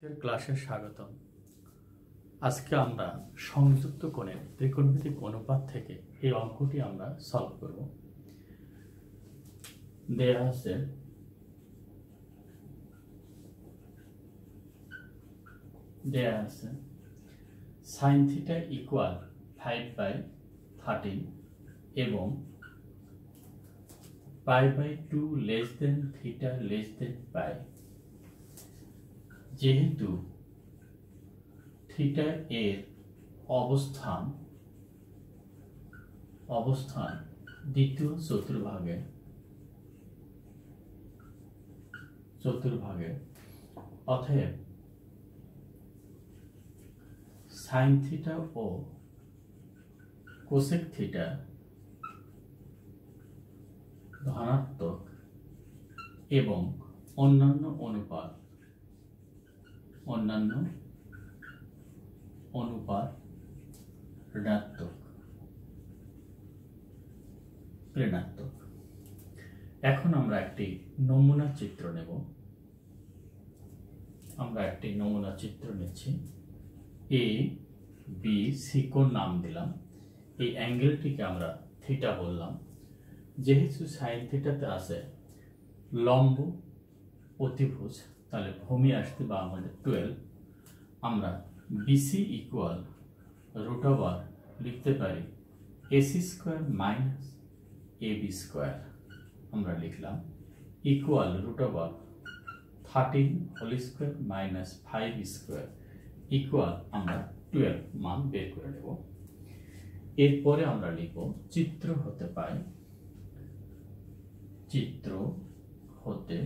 ক্লাসে স্বাগতম। আজকে আমরা সংযুক্ত কোণের ত্রিকোণমিতিক অনুপাত থেকে এই অঙ্কটি আমরা সলভ করব। দেয়া আছে sin θ ইকুয়াল 5/13 এবং π/2 লেস দেন θ লেস দেন π। যেহেতু থিটা এর অবস্থান দ্বিতীয় চতুর্ভাগে অতএব সাইন থিটা ও কোসেক থিটা ধনাত্মক এবং অন্যান্য অনুপাত ঋণাত্মক। এখন আমরা একটি নমুনা চিত্র নেব। নিচ্ছি এ বি সি কোণ নাম দিলাম। এই অ্যাঙ্গেলটিকে আমরা থিটা বললাম। যেহেতু সাইন থিটাতে আছে লম্ব অতিভুজ, তাহলে ভূমি আসতে বা আমাদের 12। আমরা বিসি ইকুয়াল √ লিখতে পারি AC square minus AB square. আমরা লিখলাম equal √ 13 whole square minus 5 square equal আমরা 12 মান বের করে নেব। এরপরে আমরা লিখব চিত্র হতে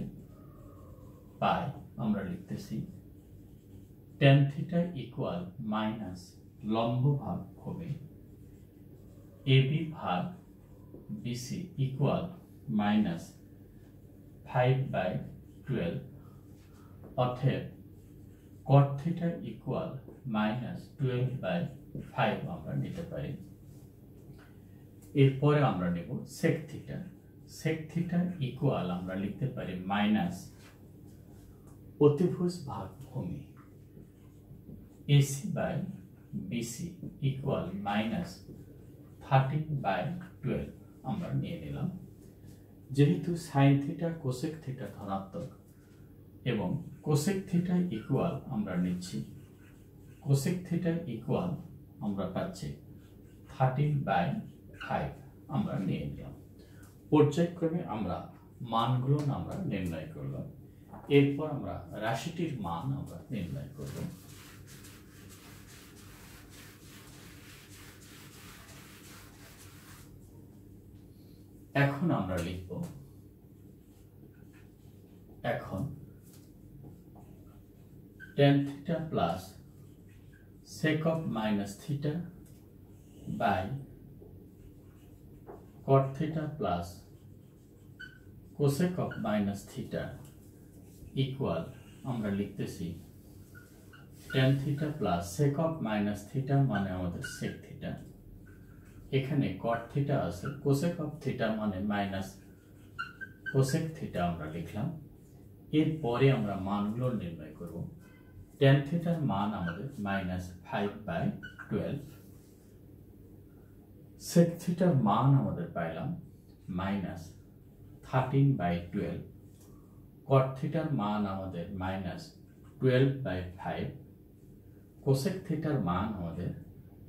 পায় আমরা লিখতেছি tan থিটা ইকুয়াল মাইনাস লম্ব ভাগ ভূমি এবি ভাগ বিসি ইকুয়াল মাইনাস 5/12 অতএব cot থিটা ইকুয়াল মাইনাস 12/5 আমরা নিতে পারি। এরপরে আমরা নেব sec থিটা ইকুয়াল আমরা লিখতে পারি মাইনাস অতিভুজ ভাগ ভূমি AC by BC equal minus 13/12 আমরা নিয়ে নিলাম। যেহেতু সাইন থিটা কোসেক থিটা ধনাত্মক এবং কোসেক থিটা ইকুয়াল আমরা নিচ্ছি কোসেক থিটা ইকুয়াল আমরা পাচ্ছি 13/5 আমরা নিয়ে নিলাম। পর্যায়ক্রমে আমরা মানগুলো আমরা নির্ণয় করলাম। এরপর আমরা রাশিটির মান আমরা নির্ণয় করব। এখন আমরা লিখব tan theta plus sec of minus theta by cot theta plus cosec of minus theta equal আমরা লিখতেছি tan theta plus sec of minus theta মানে আমাদের sec theta, এখানে cot theta আছে, cosec of theta মানে মাইনাস cosec theta আমরা লিখলাম। এরপরে আমরা মানগুলো নির্ণয় করব। tan theta এর মান আমাদের মাইনাস 5/12, sec theta এর মান আমাদের পাইলাম মাইনাস 13/12, cot theta এর মান আমাদের মাইনাস 12/5, cosec theta এর মান আমাদের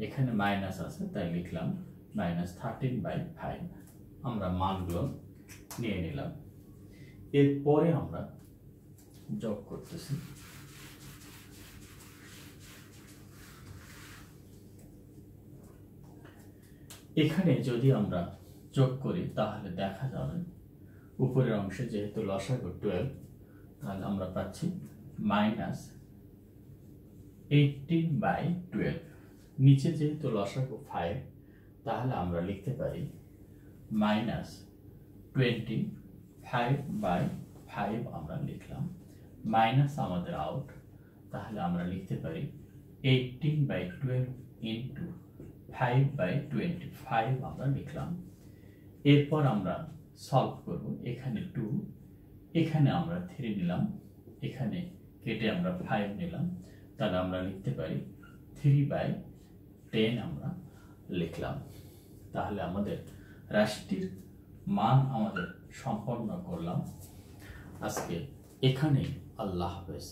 এখানে মাইনাস আছে তাই লিখলাম মাইনাস 13/5। আমরা মানগুলো নিয়ে নিলাম। এরপরে আমরা যোগ করতেছি। এখানে যদি আমরা যোগ করি তাহলে দেখা যাবে উপরের অংশে যেহেতু লসাগু 12, তাহলে আমরা পাচ্ছি মাইনাস 18/12। নিচে যেহেতু লসাগু 5, তাহলে আমরা লিখতে পারি মাইনাস 25/5 আমরা লিখলাম। মাইনাস আমাদের আউট, তাহলে আমরা লিখতে পারি 18/12 ইন্টু 5/25 আমরা লিখলাম। এরপর আমরা সলভ করব। এখানে 2, এখানে আমরা 3 নিলাম, এখানে কেটে আমরা 5 নিলাম, তাহলে আমরা লিখতে পারি 3/10 আমরা লিখলাম। তাহলে আমাদের রাশিটির মান আমাদের সম্পন্ন করলাম। আজকে এখানেই, আল্লাহ হাফেজ।